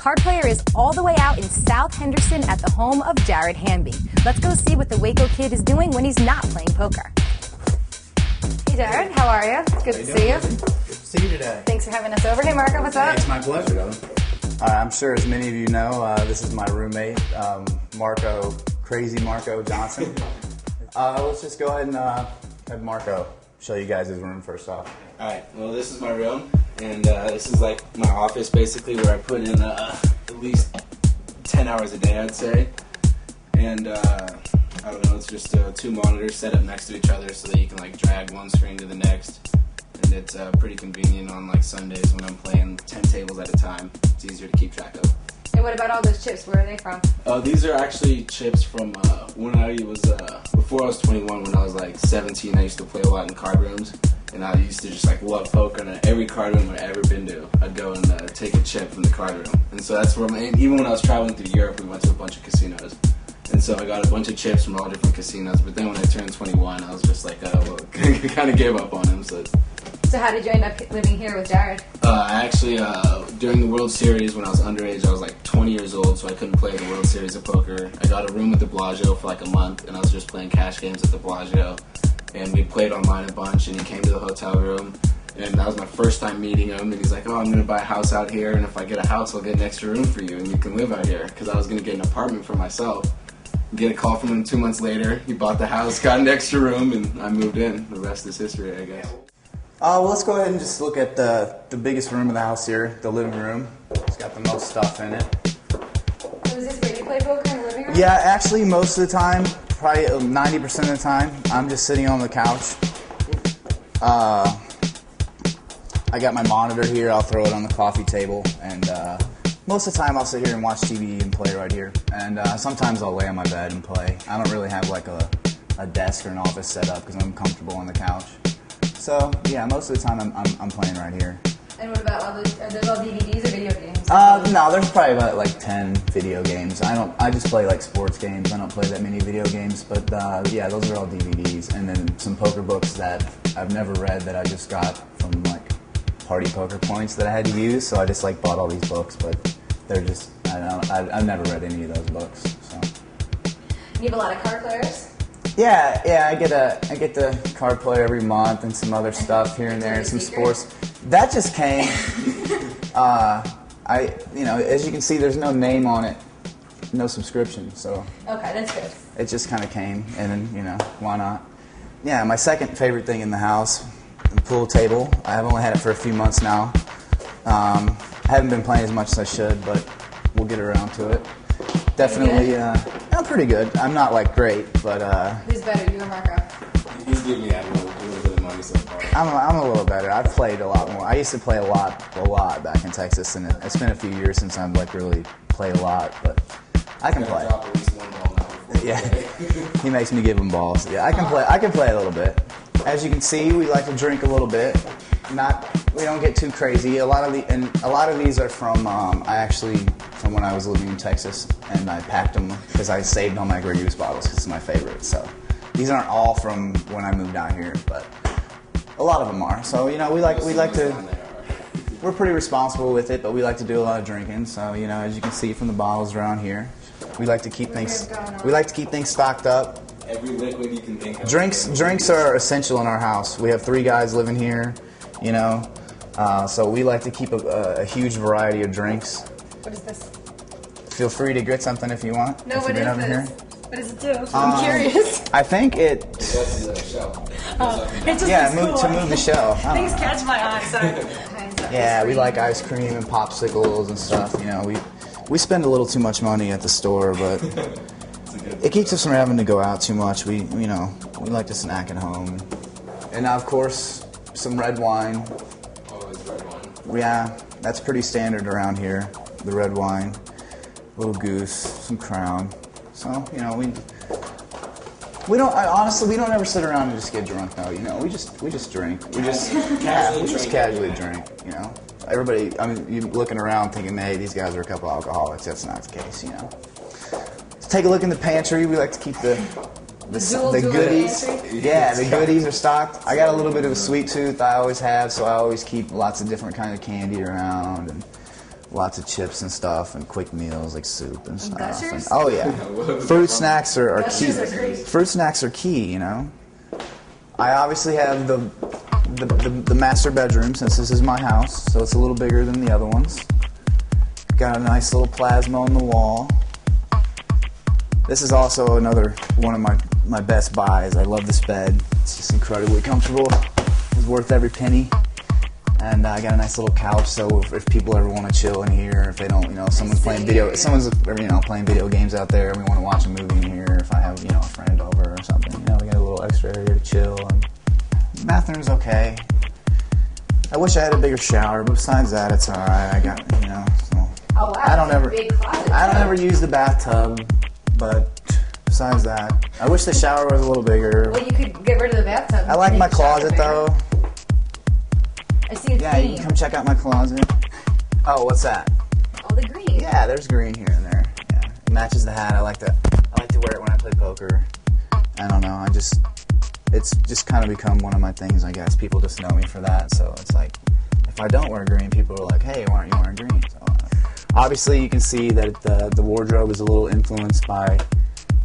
card player is all the way out in South Henderson at the home of Jared Hamby. Let's go see what the Waco Kid is doing when he's not playing poker. Hey Jared, how are you? Good to see you. Good to see you today. Thanks for having us over. Hey Marco, what's up? It's my pleasure. I'm sure as many of you know, this is my roommate, Marco, CrazyMarco Johnson. Let's just go ahead and have Marco show you guys his room first off. Alright, well this is my room, and this is like my office basically, where I put in at least 10 hours a day, I'd say. And I don't know, it's just two monitors set up next to each other so that you can like drag one screen to the next. And it's pretty convenient on like Sundays when I'm playing 10 tables at a time. It's easier to keep track of. And what about all those chips? Where are they from? These are actually chips from when I was, before I was 21, when I was like 17, I used to play a lot in card rooms. And I used to just like love poker, and every card room I'd ever been to, I'd go and take a chip from the card room. And so that's where and even when I was traveling through Europe, we went to a bunch of casinos. And so I got a bunch of chips from all different casinos, but then when I turned 21, I was just like, well, kind of gave up on him. So how did you end up living here with Jared? I actually, during the World Series, when I was underage, I was like 20 years old, so I couldn't play the World Series of poker. I got a room at the Bellagio for like a month, and I was just playing cash games at the Bellagio. And we played online a bunch, and he came to the hotel room, and that was my first time meeting him. And he's like, oh, I'm going to buy a house out here, and if I get a house, I'll get an extra room for you, and you can live out here. Because I was going to get an apartment for myself. Get a call from him 2 months later. He bought the house, got an extra room, and I moved in. The rest is history, I guess. Well, let's go ahead and just look at the biggest room in the house here, the living room. It's got the most stuff in it. So is this where you play poker in the living room? Yeah, actually, most of the time, probably 90% of the time, I'm just sitting on the couch. I got my monitor here. I'll throw it on the coffee table, and most of the time I'll sit here and watch TV and play right here. And sometimes I'll lay on my bed and play. I don't really have like a desk or an office set up because I'm comfortable on the couch. So yeah, most of the time I'm playing right here. And what about all those? Are those all DVDs or video games? No, there's probably about like 10 video games. I just play like sports games. I don't play that many video games, but yeah, those are all DVDs. And then some poker books that I've never read that I just got from like party poker points that I had to use. So I just like bought all these books, but they're just I've never read any of those books. So. You have a lot of card players? Yeah, I get the card player every month and some other stuff here and there and some sports. That just came. As you can see, there's no name on it, no subscription, so. Okay, that's good. It just kind of came, and then, why not? Yeah, my second favorite thing in the house, the pool table. I've only had it for a few months now. I haven't been playing as much as I should, but we'll get around to it. Definitely, I'm pretty good. I'm not like great, but who's better, you or Marco? He's giving me a little bit of money so far. I'm a little better. I've played a lot more. I used to play a lot back in Texas, and it's been a few years since I've like really played a lot, but I can play. Drop at least one ball now. Yeah, he makes me give him balls. Yeah, I can play a little bit. As you can see, we like to drink a little bit. We don't get too crazy. A lot of these are from from when I was living in Texas, and I packed them because I saved all my Grey Goose bottles because it's my favorite. So these aren't all from when I moved down here, but a lot of them are. So we like to. We're pretty responsible with it, but we like to do a lot of drinking. So as you can see from the bottles around here, we like to keep things. We like to keep things stocked up. Every liquid you can think of. Drinks are essential in our house. We have 3 guys living here, so we like to keep a huge variety of drinks. What is this? Feel free to get something if you want. No, what is this? Here. What does it do? I'm curious. I think it. That's the shell. It just to move the shell. Things catch my eye. Sorry. Yeah, we like ice cream and popsicles and stuff. We spend a little too much money at the store, but it keeps us from having to go out too much. We like to snack at home, and now of course some red wine. Always red wine. Yeah, that's pretty standard around here. The red wine, little goose, some Crown. So we don't. Honestly, we don't ever sit around and just get drunk. though. We just drink. We just casually drink. Everybody. You're looking around thinking, hey, these guys are a couple alcoholics. That's not the case. Let's take a look in the pantry. We like to keep the goodies. Yeah, the goodies are stocked. I got a little bit of a sweet tooth. I always have, so I always keep lots of different kind of candy around. And lots of chips and stuff, and quick meals like soup and stuff. Gushers? Oh yeah, fruit snacks are key. Gushers are great. Fruit snacks are key, you know. I obviously have the master bedroom since this is my house, so it's a little bigger than the other ones. Got a nice little plasma on the wall. This is also another one of my best buys. I love this bed. It's just incredibly comfortable. It's worth every penny. And I got a nice little couch, so if people ever want to chill in here, if they don't, you know, someone's playing video games out there, and we want to watch a movie in here. If I have, you know, a friend over or something, you know, we got a little extra area to chill. And the bathroom's okay. I wish I had a bigger shower, but besides that, it's all right. I got, you know. So Oh wow! I don't ever, Big closet. I don't ever use the bathtub, but besides that, I wish the shower was a little bigger. Well, you could get rid of the bathtub. I like and my make the shower closet bigger. though. I see a Yeah, you theme. can come check out my closet. Oh, what's that? All the green. Yeah, there's green here and there. Yeah, it matches the hat. I like to wear it when I play poker. I don't know. It's just kind of become one of my things, I guess. People just know me for that. So it's like, if I don't wear green, people are like, hey, why aren't you wearing green? So, obviously, you can see that the wardrobe is a little influenced by,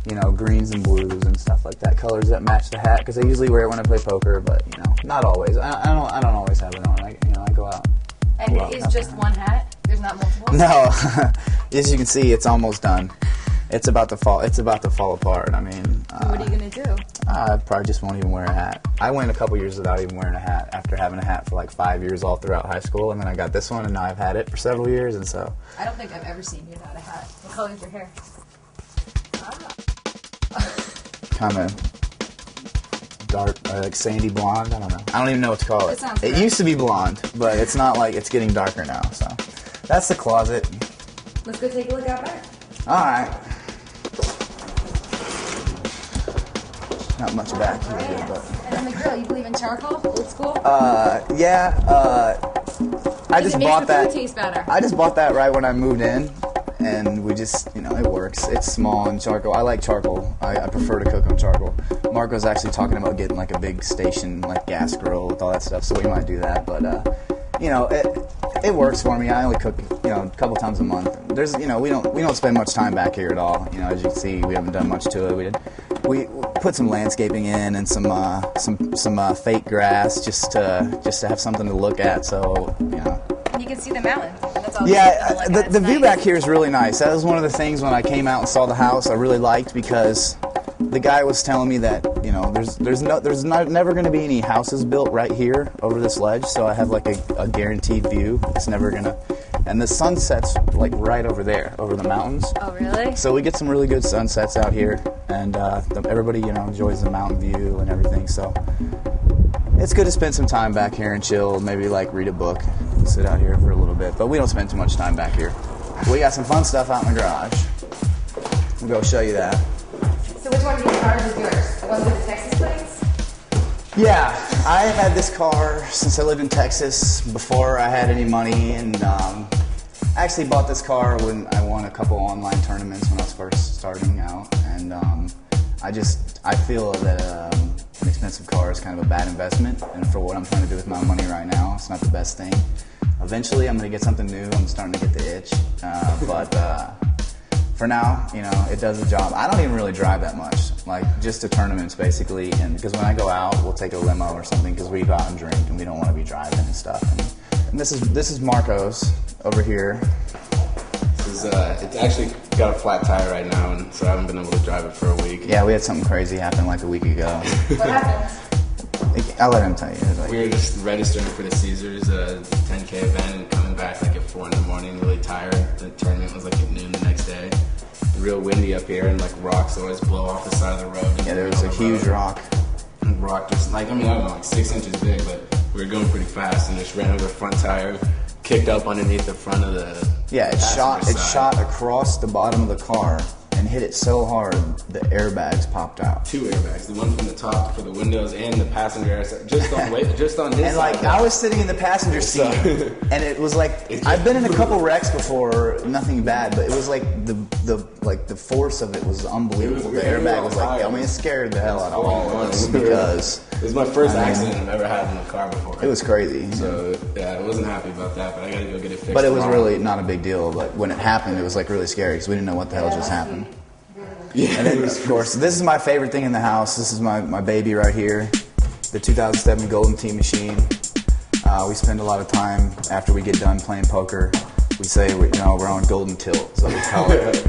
you know, greens and blues and stuff like that. Colors that match the hat, because I usually wear it when I play poker, but, you know, not always. I don't always have it on. I go out. And Well, it is just one hat. There's not multiple. No, as you can see, it's almost done. It's about to fall. It's about to fall apart. I mean, What are you gonna do? I probably just won't even wear a hat. I went a couple years without even wearing a hat after having a hat for like 5 years all throughout high school, and then I got this one, and now I've had it for several years, and so. I don't think I've ever seen you without a hat. What color is your hair? Kind of dark, like sandy blonde. I don't know. I don't even know what to call it. That sounds It correct. used to be blonde, but it's not like it's getting darker now. So that's the closet. Let's go take a look out back. All right. Not much back here, but And then the grill. You believe in charcoal? Old school? yeah. I just it makes bought the that. food taste better. I just bought that right when I moved in, and we just, you know, it works. It's small and charcoal. I like charcoal. I prefer to cook on charcoal. Marco's actually talking about getting like a big station, like gas grill with all that stuff, so we might do that. But you know, it works for me. I only cook, you know, a couple times a month. There's, you know, we don't spend much time back here at all. You know, as you can see, we haven't done much to it. We put some landscaping in and some fake grass just to have something to look at. So, you know. And you can see the mountains. That's all. Yeah, the view back here is really nice. That was one of the things when I came out and saw the house I really liked, because the guy was telling me that, you know, there's never going to be any houses built right here over this ledge, so I have like a guaranteed view. It's never gonna, and the sun sets like right over there, over the mountains. Oh, really? So we get some really good sunsets out here, and everybody, you know, enjoys the mountain view and everything. So it's good to spend some time back here and chill, maybe like read a book, and sit out here for a little bit. But we don't spend too much time back here. We got some fun stuff out in the garage. We'll go show you that. So which one of these cars is yours? The one with the Texas plates? Yeah, I had this car since I lived in Texas before I had any money, and I actually bought this car when I won a couple online tournaments when I was first starting out, and I feel that an expensive car is kind of a bad investment, and for what I'm trying to do with my money right now, it's not the best thing. Eventually, I'm going to get something new. I'm starting to get the itch, but for now, you know, it does the job. I don't even really drive that much, like just to tournaments basically, and because when I go out, we'll take a limo or something because we go out and drink and we don't want to be driving and stuff. And this is Marco's over here. It's actually got a flat tire right now, and so I haven't been able to drive it for a week. Yeah, we had something crazy happen like a week ago. What happened? I'll let him tell you. Like, We were just registering for the Caesars 10K event and coming back like at 4 in the morning, really tired. The tournament was like at noon the next day. Real windy up here, and like rocks always blow off the side of the road. yeah, there was a huge rock. And rock just like, I mean, I don't know, like 6 inches big, but we were going pretty fast and just ran over the front tire, kicked up underneath the front of the Yeah, it passenger shot side. across the bottom of the car and hit it so hard the airbags popped out. 2 airbags, the one from the top for the windows and the passenger airside, just on his And like side. I was sitting in the passenger seat, and it was like I've been in a couple wrecks before, nothing bad, but it was like the force of it was unbelievable. The airbag was like, I mean, it scared the hell out of all of us because it was my first accident I've ever had in a car before. it was crazy. So yeah, I wasn't happy about that, but I gotta go get it fixed. But it was tomorrow. really not a big deal. But when it happened, it was like really scary because we didn't know what the hell just happened. Yeah. And then, of course, this is my favorite thing in the house. This is my baby right here, the 2007 Golden Tee machine. We spend a lot of time after we get done playing poker. We say we're on golden tilt, so we call it.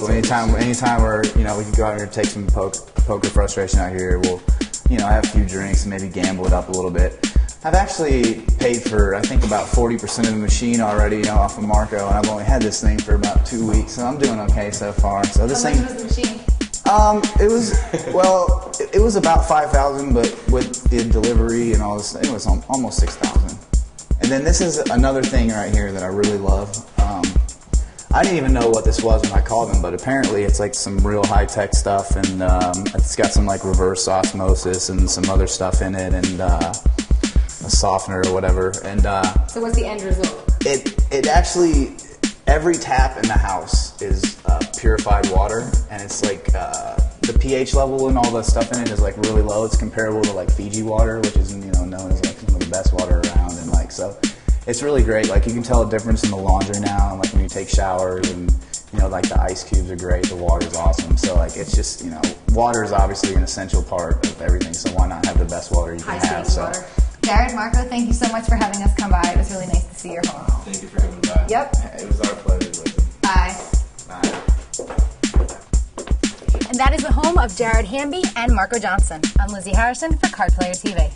Anytime we're we can go out here and take some poker frustration out here. We'll have a few drinks and maybe gamble it up a little bit. I've actually paid for, I think, about 40% of the machine already, off of Marco, and I've only had this thing for about 2 weeks, so I'm doing okay so far. So this How thing, much was the machine? it was about $5,000, but with the delivery and all this, it was almost $6,000. And then this is another thing right here that I really love. I didn't even know what this was when I called them, but apparently it's like some real high-tech stuff, and it's got some like reverse osmosis and some other stuff in it, and a softener or whatever. And So what's the end result? it actually, every tap in the house is purified water, and it's like the pH level and all the stuff in it is like really low. It's comparable to like Fiji water, which is known as like some of the best water around, and like so. It's really great. Like you can tell a difference in the laundry now, and like when you take showers, and like the ice cubes are great. The water's awesome. So like it's just water is obviously an essential part of everything. So why not have the best water you can have? So. Water. Jared, Marco, thank you so much for having us come by. It was really nice to see your home. Thank you for coming by. Yep. It was our pleasure. Listen. Bye. Bye. And that is the home of Jared Hamby and Marco Johnson. I'm Lizzie Harrison for Card Player TV.